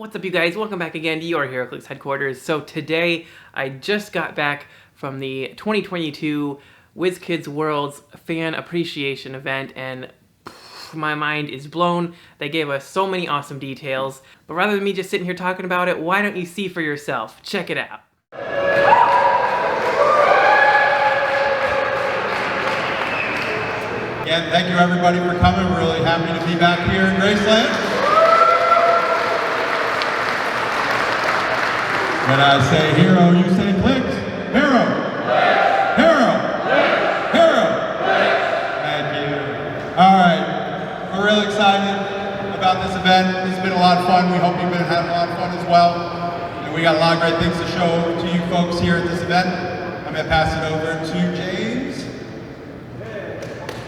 What's up, you guys? Welcome back again to your Heroclix headquarters. So today, I just got back from the 2022 WizKids Worlds Fan Appreciation event, and my mind is blown. They gave us so many awesome details. But rather than me just sitting here talking about it, why don't you see for yourself? Check it out. Again, thank you everybody for coming. We're really happy to be back here in Graceland. When I say hero, you say Clix. Hero. Hero. Hero. Thank you. All right. We're really excited about this event. It's been a lot of fun. We hope you've been having a lot of fun as well. And we got a lot of great things to show to you folks here at this event. I'm going to pass it over to James.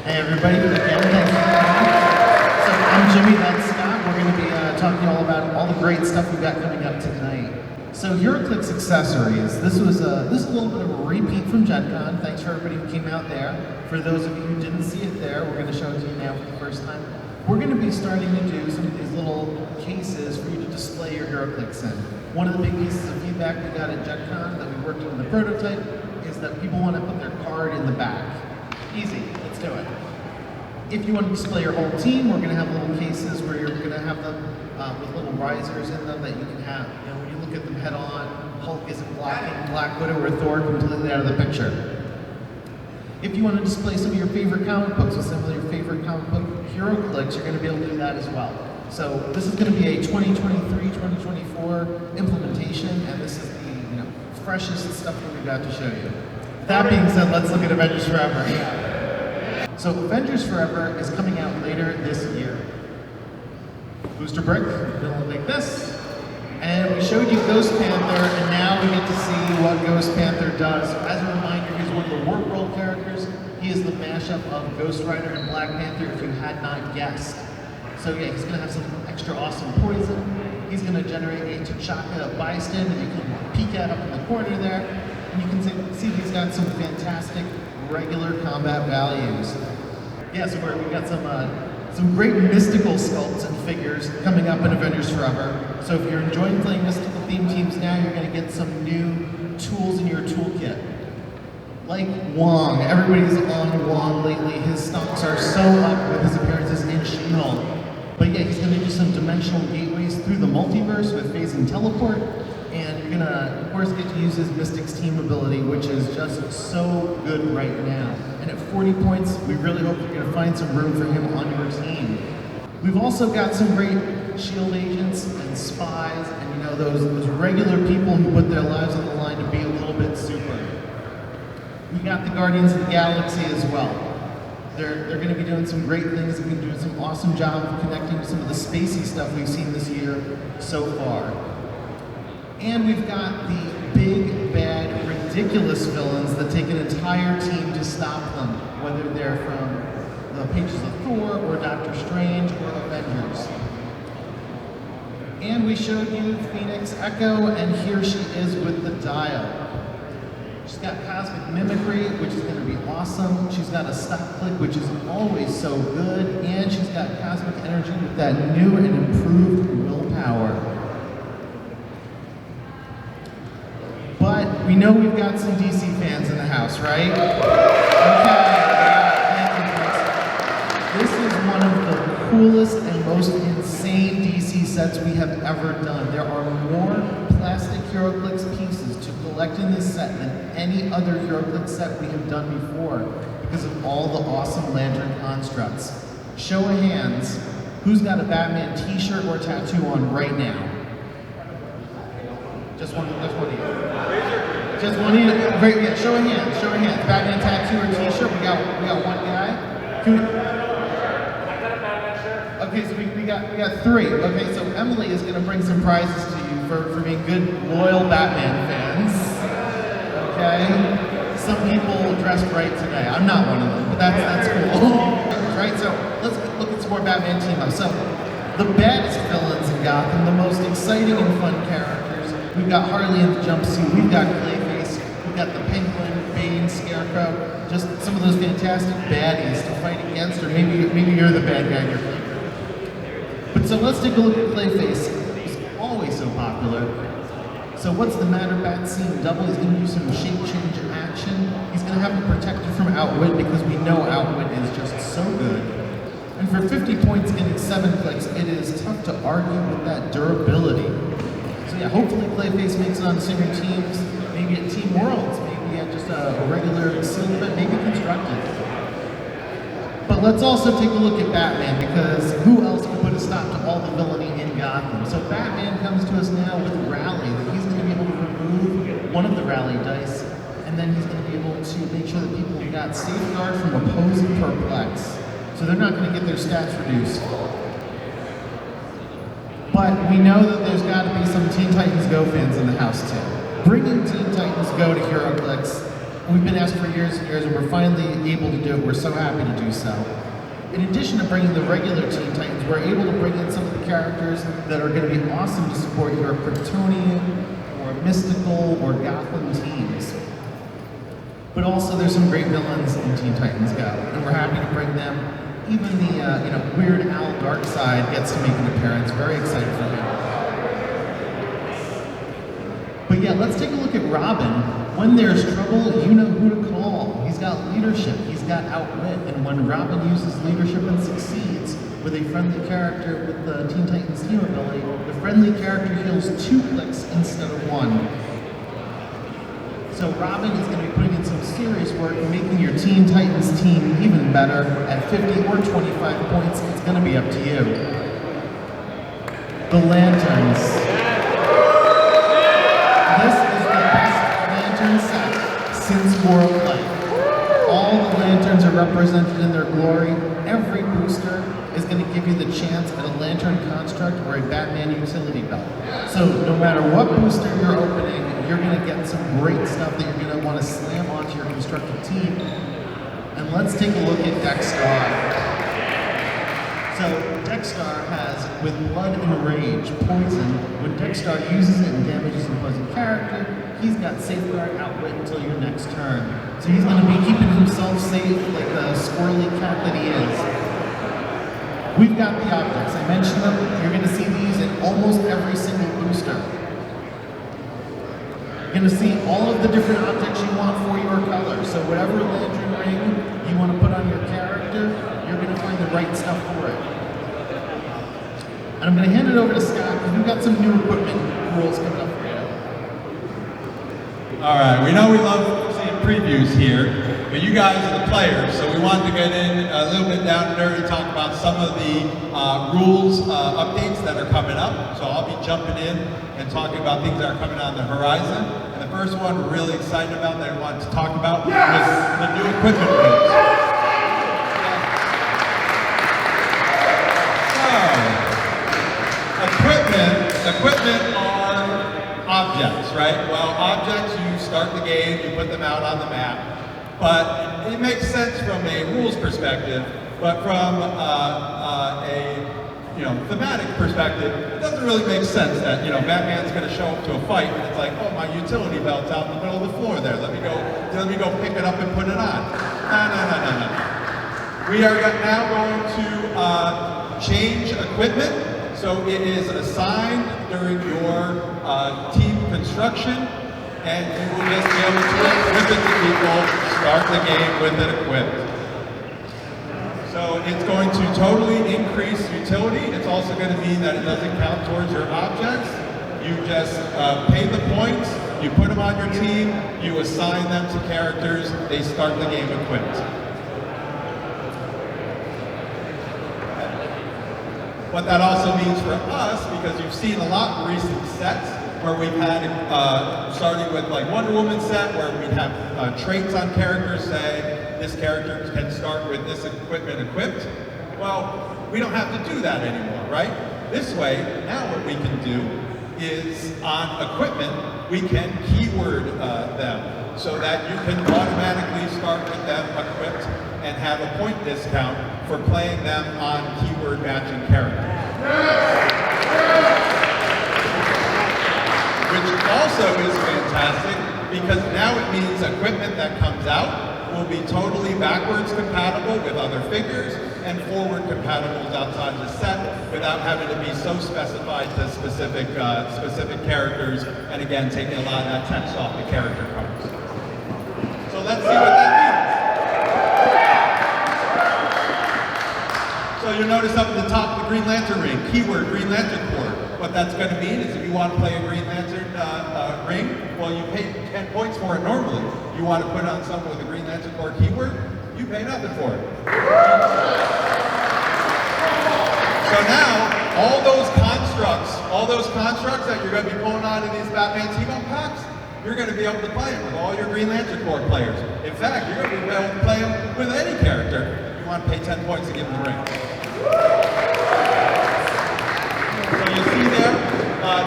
Hey everybody, again, thanks for coming. So I'm Jimmy, that's Scott. We're going to be talking to you all about all the great stuff we've got coming up tonight. So Heroclix accessories. This is a little bit of a repeat from Gen Con. Thanks for everybody who came out there. For those of you who didn't see it there, we're going to show it to you now for the first time. We're going to be starting to do some of these little cases for you to display your Heroclix in. One of the big pieces of feedback we got at Gen Con that we worked on the prototype is that people want to put their card in the back. Easy, let's do it. If you want to display your whole team, we're going to have little cases where you're going to have them with little risers in them that you can have. You know, when you look at them head on, Hulk isn't blocking Black Widow or Thor completely out of the picture. If you want to display some of your favorite comic books with some of your favorite comic book Heroclix, you're going to be able to do that as well. So this is going to be a 2023-2024 implementation, and this is the freshest stuff that we've got to show you. That being said, let's look at Avengers Forever. So Avengers Forever is coming out later this year. Booster brick, gonna look like this. And we showed you Ghost Panther, and now we get to see what Ghost Panther does. As a reminder, he's one of the Warp World characters. He is the mashup of Ghost Rider and Black Panther, if you had not guessed. So yeah, he's gonna have some extra awesome poison. He's gonna generate a T'Chaka bystand that you can peek at up in the corner there. And you can see he's got some fantastic regular combat values. Yeah, so we've got some great mystical sculpts and figures coming up in Avengers Forever. So if you're enjoying playing mystical theme teams now, you're going to get some new tools in your toolkit. Like Wong. Everybody's on Wong lately. His stonks are so up with his appearances in She-Hulk. But yeah, he's going to do some dimensional gateways through the multiverse with phasing teleport. And you're going to, of course, get to use his Mystics team ability, which is just so good right now. And at 40 points, we really hope you're going to find some room for him on your team. We've also got some great shield agents and spies, and those regular people who put their lives on the line to be a little bit super. We got the Guardians of the Galaxy as well. They're going to be doing some great things. They're going to be doing some awesome job of connecting to some of the spacey stuff we've seen this year so far. And we've got the big, bad, ridiculous villains that take an entire team to stop them, whether they're from the pages of Thor, or Doctor Strange, or Avengers. And we showed you Phoenix Echo, and here she is with the dial. She's got Cosmic Mimicry, which is going to be awesome. She's got a Stop Click, which is always so good. And she's got Cosmic Energy with that new and improved willpower. But we know we've got some DC fans in the house, right? Okay. This is one of the coolest and most insane DC sets we have ever done. There are more plastic Heroclix pieces to collect in this set than any other Heroclix set we have done before because of all the awesome Lantern constructs. Show of hands, who's got a Batman t-shirt or tattoo on right now? Just one of you. Just one of you. Yeah, show of hands. Batman tattoo or t-shirt. We got one guy. Okay, so we got three. Okay, so Emily is gonna bring some prizes to you for being good, loyal Batman fans. Okay? Some people dressed right today. I'm not one of them, but that's cool. Right, so let's look at some more Batman team up. So the baddest villains in Gotham, the most exciting and fun characters. We've got Harley in the jumpsuit, we've got Clayface, we've got the Penguin, Bane, Scarecrow, just some of those fantastic baddies to fight against, or maybe you're the bad guy in your flavor. But so let's take a look at Clayface. He's always so popular. So what's the matter, Bat? Seeing double, he's going to do some shape change action. He's going to have him protected from Outwit because we know Outwit is just so good. And for 50 points getting 7 clicks, it is tough to argue with that durability. So yeah, hopefully Clayface makes it on some of your teams, maybe at Team Worlds, maybe at just a regular silver, maybe constructed. But let's also take a look at Batman, because who else can put a stop to all the villainy in Gotham? So Batman comes to us now with Rally, that he's going to be able to remove one of the Rally dice, and then he's going to be able to make sure that people got Safeguard from opposing Perplex. So they're not going to get their stats reduced. But we know that there's got to be some Teen Titans Go fans in the house too. Bringing Teen Titans Go to Heroclix, we've been asked for years and years, and we're finally able to do it. We're so happy to do so. In addition to bringing the regular Teen Titans, we're able to bring in some of the characters that are going to be awesome to support your Kryptonian or Mystical or Gotham teams. But also there's some great villains in Teen Titans Go, and we're happy to bring them. Even the Weird Al Darkseid gets to make an appearance. Very excited for him. But yeah, let's take a look at Robin. When there's trouble, you know who to call. He's got leadership, he's got Outwit, and when Robin uses leadership and succeeds with a friendly character with the Teen Titans team ability, the friendly character heals 2 clicks instead of 1. So Robin is going to be putting in some serious work, making your Teen Titans team even better. At 50 or 25 points, it's going to be up to you. The Lanterns. This is the best Lantern set since World Light. All the Lanterns are represented in their glory. Every booster is going to give you the chance at a Lantern construct or a Batman utility belt. So no matter what booster you're opening, you're going to get some great stuff that you're going to want to slam onto your constructed team. And let's take a look at Dexstar. So Dexstar has, with Blood and Rage, Poison. When Dexstar uses it and damages an opposing character, he's got Safeguard Outwit until your next turn. So he's going to be keeping himself safe like the squirrely cat that he is. We've got the optics. I mentioned them. You're going to see these in almost every single booster. You're going to see all of the different objects you want for your color. So whatever lantern ring you want to put on your character, you're going to find the right stuff for it. And I'm going to hand it over to Scott, because we've got some new equipment rules coming up for you. All right, we know we love seeing previews here, but you guys are the players, so we wanted to get in a little bit down and dirty, talk about some of the rules updates that are coming up. So I'll be jumping in and talking about things that are coming on the horizon. And the first one we're really excited about that I wanted to talk about was the new equipment rules. So, equipment are objects, right? Well, objects, you start the game, you put them out on the map. But it makes sense from a rules perspective, but from a thematic perspective, it doesn't really make sense that Batman's going to show up to a fight and it's like, oh, my utility belt's out in the middle of the floor there. Let me go pick it up and put it on. No. We are now going to change equipment, so it is assigned during your team construction. And you will just be able to equip it to people, start the game with it equipped. So it's going to totally increase utility. It's also going to mean that it doesn't count towards your objects. You just pay the points, you put them on your team, you assign them to characters, they start the game equipped. What that also means for us, because you've seen a lot of recent sets, where we've had, starting with like Wonder Woman set, where we'd have traits on characters, say, this character can start with this equipment equipped. Well, we don't have to do that anymore, right? This way, now what we can do is on equipment, we can keyword them, so that you can automatically start with them equipped and have a point discount for playing them on keyword matching characters. Which also is fantastic, because now it means equipment that comes out will be totally backwards compatible with other figures, and forward compatibles outside of the set without having to be so specified to specific characters, and again, taking a lot of that text off the character cards. So let's see what that means. So you'll notice up at the top of the Green Lantern ring, keyword Green Lantern Corps. What that's going to mean is if you want to play a Green Lantern ring, well, you pay 10 points for it normally. You want to put on someone with a Green Lantern Corps keyword, you pay nothing for it. So now, all those constructs that you're going to be pulling out of these Batman Team-Up packs, you're going to be able to play them with all your Green Lantern Corps players. In fact, you're going to be able to play them with any character. You want to pay 10 points to give them the ring. So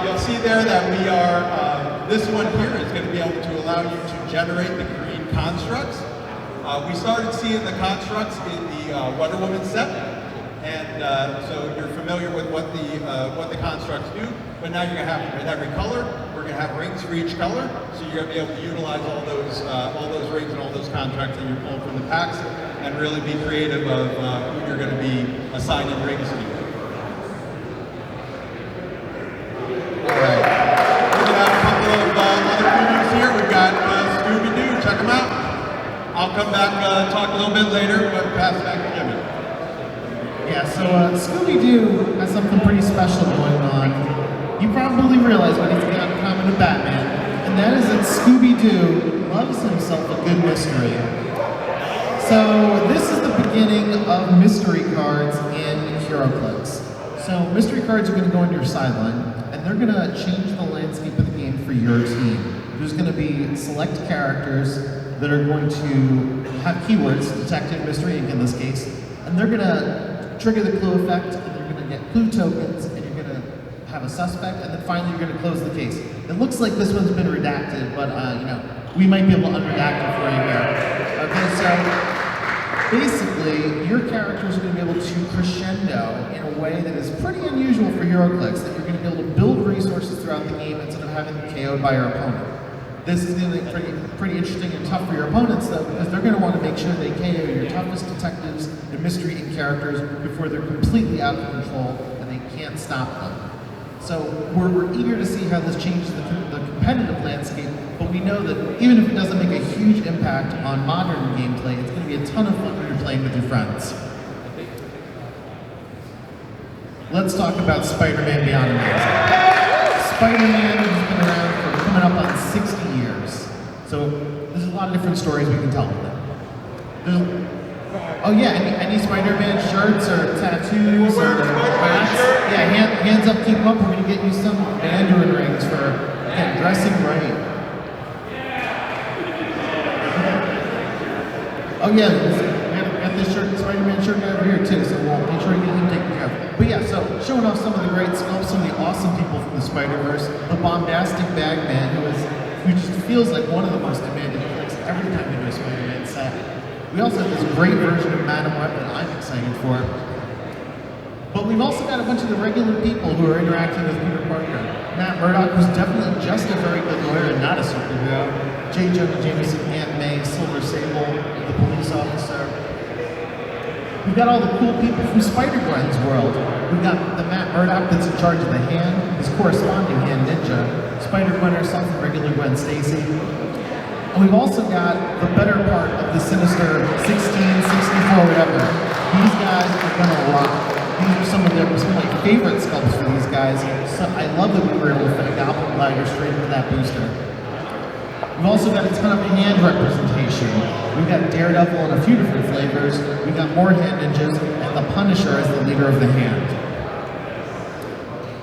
you'll see there that we are, this one here is going to be able to allow you to generate the green constructs. We started seeing the constructs in the Wonder Woman set, and so you're familiar with what the constructs do, but now you're going to have them in every color. We're going to have rings for each color, so you're going to be able to utilize all those rings and all those contracts that you're pulling from the packs, and really be creative of who you're going to be assigning rings to. I'll come back talk a little bit later, but pass it back to Jimmy. Yeah, so Scooby-Doo has something pretty special going on. You probably realize what he's got in common with Batman, and that is that Scooby-Doo loves himself a good mystery. So this is the beginning of mystery cards in Heroclix. So mystery cards are going to go into your sideline, and they're going to change the landscape of the game for your team. There's going to be select characters that are going to have keywords, detective, mystery, ink in this case, and they're going to trigger the clue effect, and you're going to get clue tokens, and you're going to have a suspect, and then finally you're going to close the case. It looks like this one's been redacted, but we might be able to unredact it for you here. Okay, so basically, your characters are going to be able to crescendo in a way that is pretty unusual for Heroclix, that you're going to be able to build resources throughout the game instead of having them KO'd by your opponent. This is going to be pretty interesting and tough for your opponents, though, because they're going to want to make sure they KO your toughest detectives and mystery ink characters before they're completely out of control and they can't stop them. So we're eager to see how this changes the competitive landscape, but we know that even if it doesn't make a huge impact on modern gameplay, it's going to be a ton of fun when you're playing with your friends. Let's talk about Spider-Man Beyond Amazing. Spider-Man has been around for coming up on 60 years. So there's a lot of different stories we can tell with them. Oh yeah, any Spider-Man shirts or tattoos or hats? Yeah, hands up, keep up. We're going to get you some Mandarin rings for, again, dressing right. Oh yeah, we got this shirt, Spider-Man shirt over here too, so we'll make sure we get him taken care of. But yeah, so showing off some of the great sculpts, some of the awesome people from the Spider-Verse, the bombastic Bagman, who just feels like one of the most demanding clicks every time we do a Spider-Man set. We also have this great version of Madam Web that I'm excited for. But we've also got a bunch of the regular people who are interacting with Peter Parker. Matt Murdock, who's definitely just a very good lawyer and not a superhero. J. Jonah Jameson, Aunt May, Silver Sable, the police officer. We've got all the cool people from Spider-Gwen's world. We've got the Matt Murdock that's in charge of the hand, his corresponding hand ninja, Spider-Gwen herself and regular Gwen Stacy. And we've also got the better part of the Sinister 1664 whatever. These guys are gonna rock. These are some of my favorite sculpts for these guys. So I love that we were able to fit a Goblin Glider straight into that booster. We've also got a ton of hand representation. We've got Daredevil in a few different flavors. We've got more hand ninjas, and the Punisher as the leader of the hand.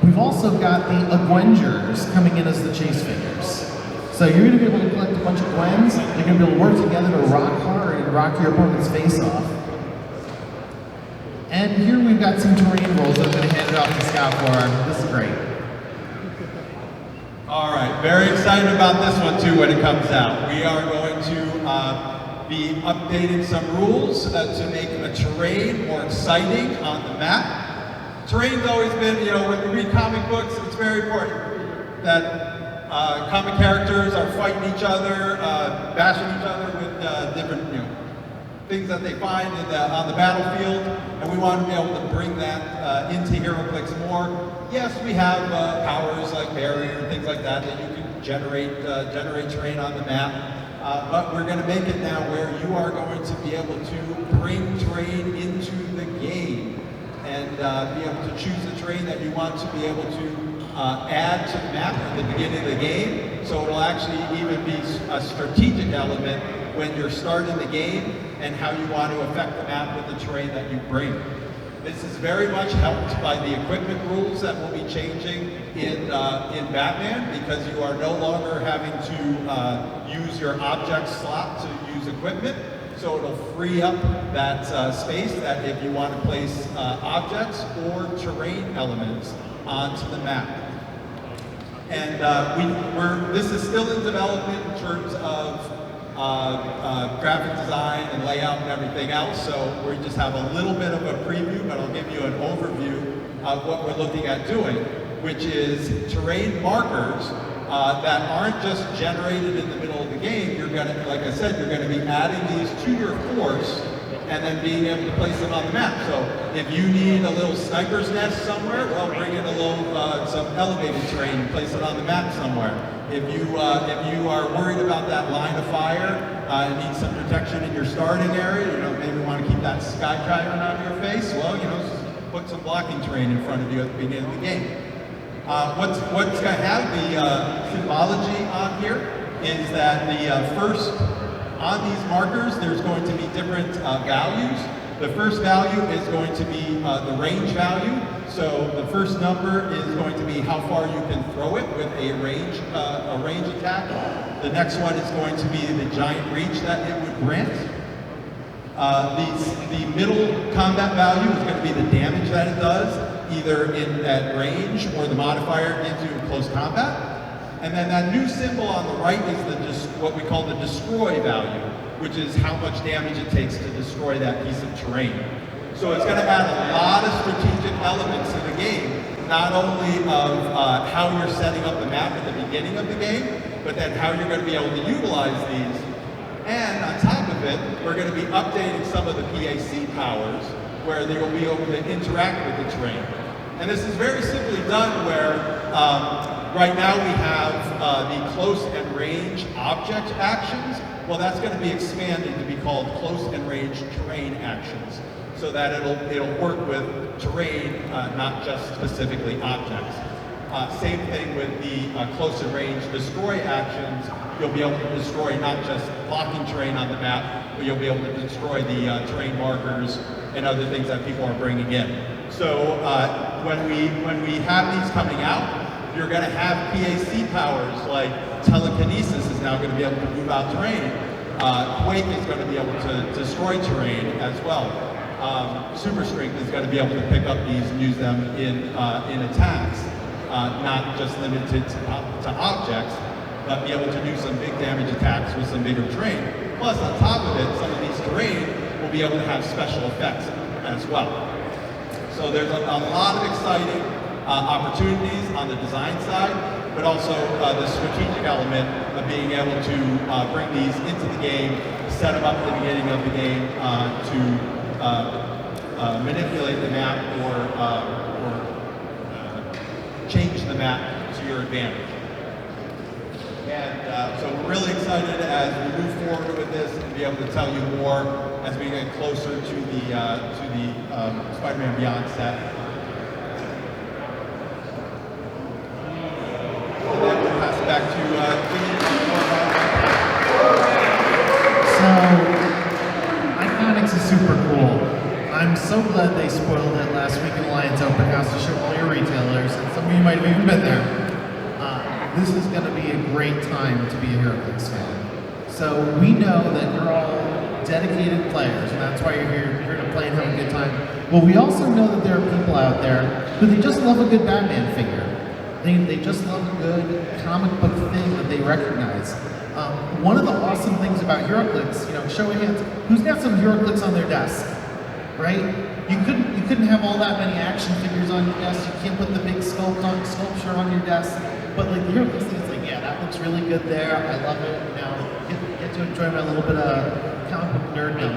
We've also got the Avengers coming in as the chase figures. So you're going to be able to collect a bunch of Gwens. They're going to be able to work together to rock hard and rock your opponent's face off. And here we've got some terrain rolls. I'm going to hand it off to Scott for. This is great. All right, very excited about this one too when it comes out. We are going to be updating some rules to make a terrain more exciting on the map. Terrain's always been, when you read comic books, it's very important that comic characters are fighting each other, bashing each other with different, things that they find on the battlefield, and we want to be able to bring that into Heroclix more. Yes, we have powers like barrier and things like that you can generate terrain on the map. But we're going to make it now where you are going to be able to bring terrain into the game and be able to choose the terrain that you want to be able to add to the map at the beginning of the game. So it'll actually even be a strategic element when you're starting the game and how you want to affect the map with the terrain that you bring. This is very much helped by the equipment rules that will be changing in Batman, because you are no longer having to use your object slot to use equipment. So it'll free up that space that if you want to place objects or terrain elements onto the map. And this is still in development in terms of graphic design and layout and everything else, so we just have a little bit of a preview, but I'll give you an overview of what we're looking at doing, which is terrain markers that aren't just generated in the middle of the game. You're going to, like I said, you're going to be adding these to your course and then being able to place them on the map. So if you need a little sniper's nest somewhere, well, bring in a little some elevated terrain and place it on the map somewhere. If you are worried about that line of fire and need some protection in your starting area, maybe want to keep that skydriver out of your face, well, just put some blocking terrain in front of you at the beginning of the game. What's going to have the symbology on here is that the first, on these markers, there's going to be different values. The first value is going to be the range value. So the first number is going to be how far you can throw it with a range attack. The next one is going to be the giant reach that it would grant. The middle combat value is going to be the damage that it does, either at range or the modifier into close combat. And then that new symbol on the right is what we call the destroy value, which is how much damage it takes to destroy that piece of terrain. So it's going to add a lot of strategic elements to the game, not only of how you're setting up the map at the beginning of the game, but then how you're going to be able to utilize these. And on top of it, we're going to be updating some of the PAC powers where they will be able to interact with the terrain. And this is very simply done where right now we have the close and range object actions. Well, that's going to be expanded to be called close and range terrain actions, so that it'll work with terrain, not just specifically objects. Same thing with the close and range destroy actions. You'll be able to destroy not just blocking terrain on the map, but you'll be able to destroy the terrain markers and other things that people are bringing in. So when we have these coming out, you're going to have PAC powers like telekinesis is now going to be able to move out terrain. Quake is going to be able to destroy terrain as well. Super strength is going to be able to pick up these and use them in attacks, not just limited to objects, but be able to do some big damage attacks with some bigger terrain. Plus, on top of it, some of these terrain will be able to have special effects as well. So there's a lot of exciting opportunities on the design side, but also the strategic element of being able to bring these into the game, set them up at the beginning of the game to manipulate the map or change the map to your advantage. And so we're really excited as we move forward with this and be able to tell you more as we get closer to the Spider-Man Beyond set. And then we'll pass it back to So, Iconics is super cool. I'm so glad they spoiled it last week in Alliance Open House to show all your retailers, and some of you might have even been there. This is going to be a great time to be a Heroclix fan. So we know that you're all dedicated players, and that's why you're here to play and have a good time. Well, we also know that there are people out there who they just love a good Batman figure. They just love a good comic book thing that they recognize. One of the awesome things about Heroclix, show of hands, who's got some Heroclix on their desk, right? You couldn't have all that many action figures on your desk. You can't put the big sculpture on your desk. But like the Heroclix thing, it's like, yeah, that looks really good there. I love it. Get to enjoy my little bit of comic book nerd now.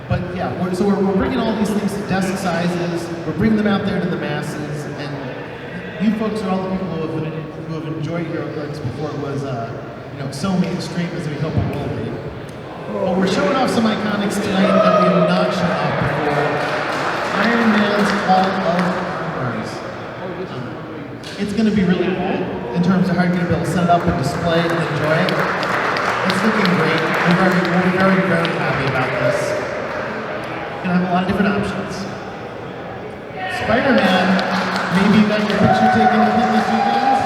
But yeah, so we're bringing all these things to desk sizes, we're bringing them out there to the masses, and you folks are all the people who have enjoyed Heroclix before it was so mainstream as we hope it will be. But we're showing off some iconics tonight that we have not shown off before. Iron Man's Hall of Armors. It's going to be really cool in terms of how you're going to be able to set it up and display it and enjoy it. It's looking great. We're very, very happy about this. Going to have a lot of different options. Spider-Man, maybe you got your picture taken between these two things.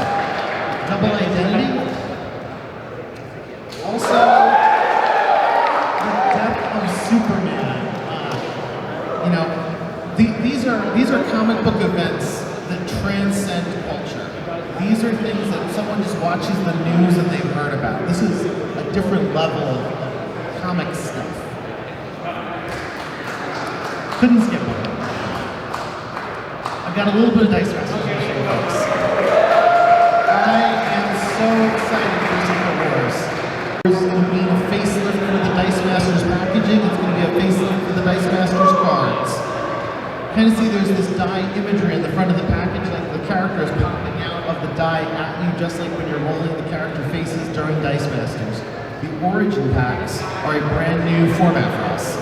Double identity. Also, the death of Superman. These are comic book events that transcend culture. These are things that someone just watches the news and they've heard about. This is a different level of comic stuff. Couldn't skip it. I've got a little bit of Dice Masters to show you folks. I am so excited for Secret Wars. There's going to be a facelift for the Dice Masters packaging. It's going to be a facelift for the Dice Masters cards. Kind of see there's this die imagery in the front of the package, like the character is popping out of the die at you, just like when you're rolling the character faces during Dice Masters. The Origin packs are a brand new format for us.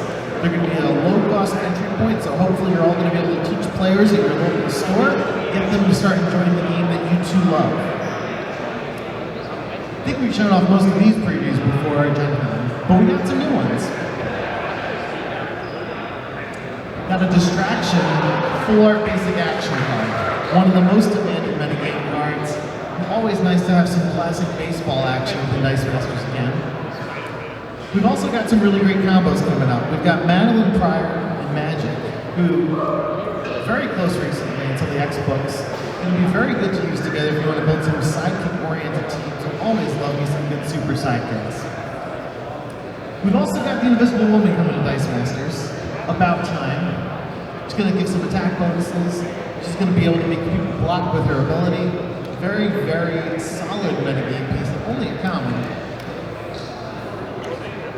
They're going to be at a low-cost entry point, so hopefully you're all going to be able to teach players at your local store, get them to start enjoying the game that you too love. I think we've shown off most of these previews before Gen Con, but we got some new ones. Got a Distraction Full Art Basic Action card. One of the most demanded metagame cards. Always nice to have some classic baseball action with the Dice Masters again. We've also got some really great combos coming up. We've got Madeline Pryor and Magic, who very close recently until the X books. Going to be very good to use together if you want to build some sidekick-oriented teams. I always love me some good super sidekicks. We've also got the Invisible Woman coming to Dice Masters. About time. She's going to give some attack bonuses. She's going to be able to make people block with her ability. Very, very solid metagame piece, only a common.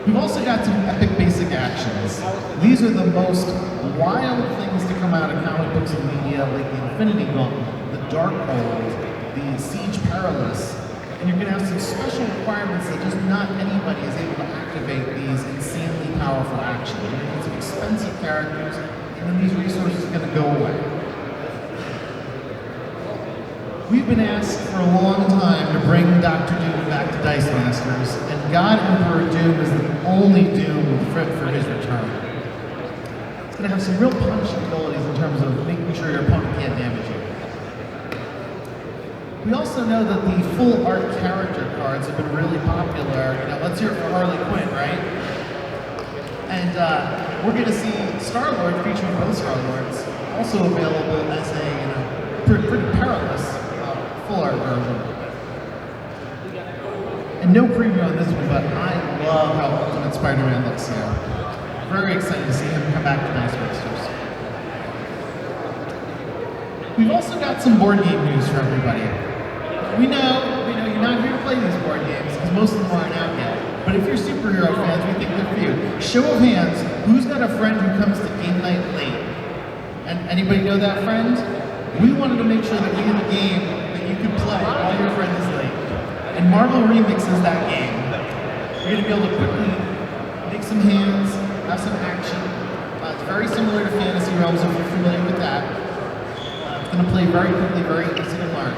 We've also got some epic basic actions. These are the most wild things to come out of comic books and media, like the Infinity Gauntlet, the Darkhold, the Siege Perilous. And you're going to have some special requirements that just not anybody is able to activate these insanely powerful actions. You're going to need some expensive characters, and then these resources are going to go away. We've been asked for a long time to bring Dr. Doom back to Dice Masters, and God Emperor Doom is the only Doom fit for his return. It's going to have some real punishing abilities in terms of making sure your opponent can't damage you. We also know that the full art character cards have been really popular. Let's hear it for Harley Quinn, right? And we're going to see Star-Lord featuring both Star-Lords, also available as a pretty perilous full art version. And no preview on this one, but I love how Ultimate Spider-Man looks here. Very excited to see him come back to Dice Masters. We've also got some board game news for everybody. We know you're not here to play these board games because most of them aren't out yet. But if you're superhero fans, we think they're for you. Show of hands, who's got a friend who comes to game night late? And anybody know that friend? We wanted to make sure that we had a game that you could play while your friend is late. And Marvel Remix is that game. You're going to be able to quickly make some hands, have some action. It's very similar to Fantasy Realms if you're familiar with that. It's going to play very quickly, very easy to learn.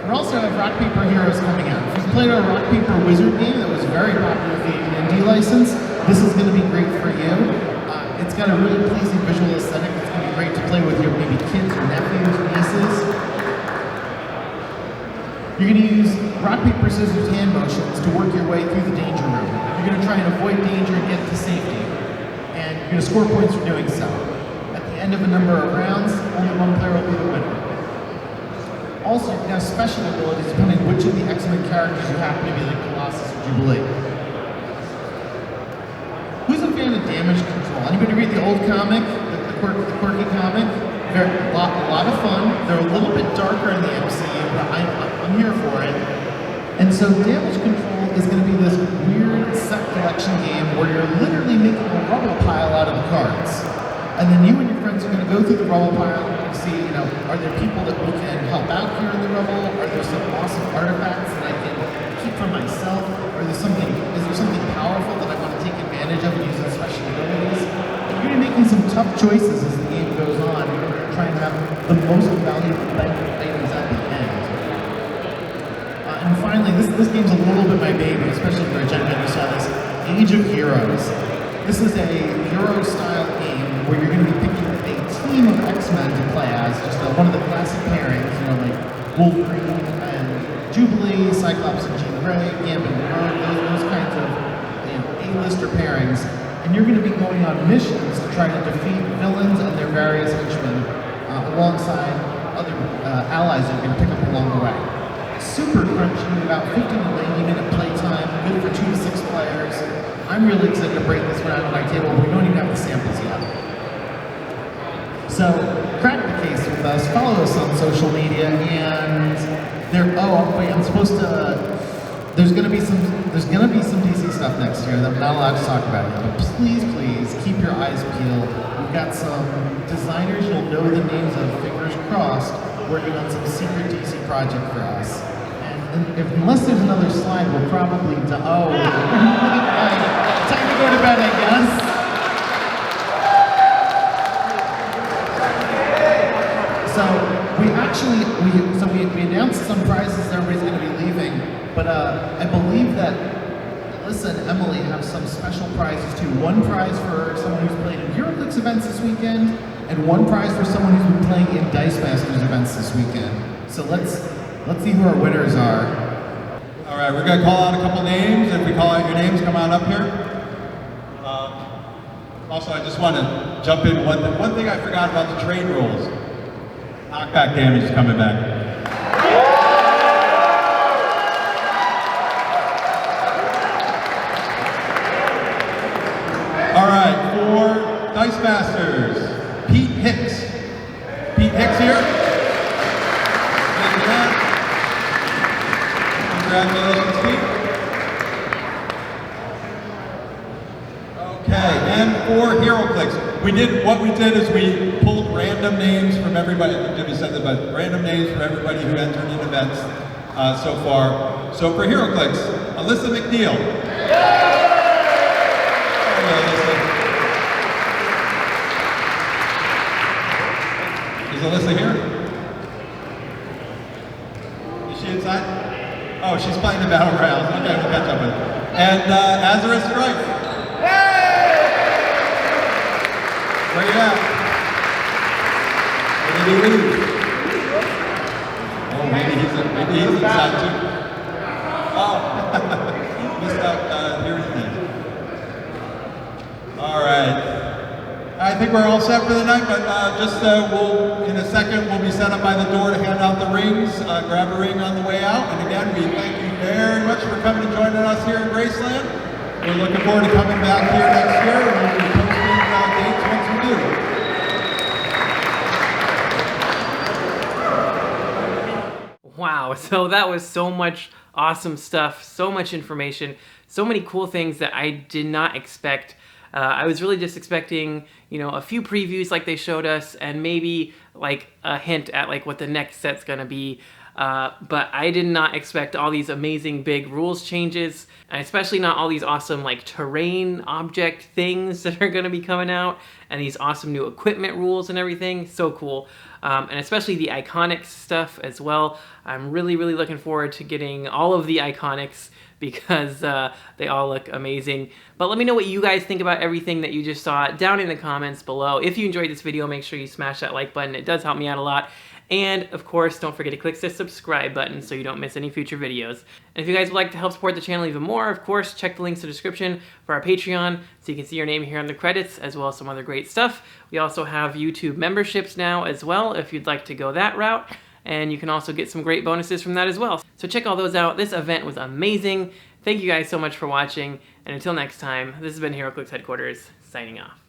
We also have Rock Paper Heroes coming out. If you've played our Rock Paper Wizard game that was very popular with the AT&D license, this is going to be great for you. It's got a really pleasing visual aesthetic. It's going to be great to play with your maybe kids or nephews or nieces. You're going to use rock, paper, scissors hand motions to work your way through the danger room. You're going to try and avoid danger and get to safety. And you're going to score points for doing so. At the end of a number of rounds, only one player will be the winner. Also, you can have special abilities depending on which of the X-Men characters you happen to be, like Colossus or Jubilee. Who's a fan of damage control? Anybody read the old comic, the quirky comic? They're a lot of fun. They're a little bit darker in the MCU, but I'm here for it. And so damage control is going to be this weird set collection game where you're literally making a rubble pile out of the cards. And then you and your friends are going to go through the rubble pile and see, are there people that we can help out here in the rubble? Are there some awesome artifacts that I can keep for myself? Is there something powerful that I want to take advantage of and use as special abilities? And you're going to be making some tough choices as the game goes on in order to try and have the most valuable items at the end. And finally, this game's a little bit my baby, especially for a Gen Con who saw this, Age of Heroes. This is a Euro-style game where you're going to be picking a team of X-Men to play as, just one of the classic pairings, like Wolverine and Jubilee, Cyclops and Jean Grey, Gambit and Rogue, those kinds of A-lister pairings. And you're going to be going on missions to try to defeat villains and their various henchmen alongside other allies that you're going to pick up along the way. Super crunchy, about 50 to 90 minute playtime, good for 2 to 6 players. I'm really excited to break this one out on my table. We don't even have the samples yet. So, crack the case with us, follow us on social media, and there's gonna be some DC stuff next year that I'm not allowed to talk about yet, but please keep your eyes peeled. We've got some designers you'll know the names of, fingers crossed, working on some secret DC project for us. Unless there's another slide, we'll probably time to go to bed, I guess. So we announced some prizes. Everybody's going to be leaving, but I believe that Alyssa and Emily have some special prizes too. One prize for someone who's played in Heroclix events this weekend, and one prize for someone who's been playing in Dice Masters events this weekend. So let's see who our winners are. All right, we're going to call out a couple names. If we call out your names, come on up here. Also, I just want to jump in. One thing I forgot about the trade rules. Knockback damage is coming back. All right, for Dice Masters, Pete Hicks. Pete Hicks here. Congratulations, Pete. Okay, and for Heroclix, what we did is we pulled random names from everybody. I think Jimmy said that, but random names from everybody who entered in events so far. So for Heroclix, Alyssa McNeil. Is Alyssa here? Is she inside? Oh, she's playing the battle rounds. Okay, we'll catch up with her. And Azarus Strike. Where you at? Where did he leave? Oh, maybe he's inside too. Oh, missed out. Here's the name. All right. I think we're all set for the night, but in a second, we'll be set up by the door to hand out the rings. Grab a ring on the way out. And again, we thank you very much for coming and joining us here in Graceland. We're looking forward to coming back here next year, and we'll be posting dates once we do. Wow, so that was so much awesome stuff, so much information, so many cool things that I did not expect. I was really just expecting, a few previews like they showed us, and maybe like a hint at like what the next set's gonna be. But I did not expect all these amazing big rules changes, and especially not all these awesome like terrain object things that are gonna be coming out, and these awesome new equipment rules and everything. So cool. And especially the Iconics stuff as well. I'm really looking forward to getting all of the Iconics because they all look amazing. But let me know what you guys think about everything that you just saw down in the comments below. If you enjoyed this video, make sure you smash that like button. It does help me out a lot. And of course, don't forget to click the subscribe button so you don't miss any future videos. And if you guys would like to help support the channel even more, of course, check the links in the description for our Patreon so you can see your name here in the credits, as well as some other great stuff. We also have YouTube memberships now as well if you'd like to go that route. And you can also get some great bonuses from that as well. So check all those out. This event was amazing. Thank you guys so much for watching. And until next time, this has been Heroclix Headquarters, signing off.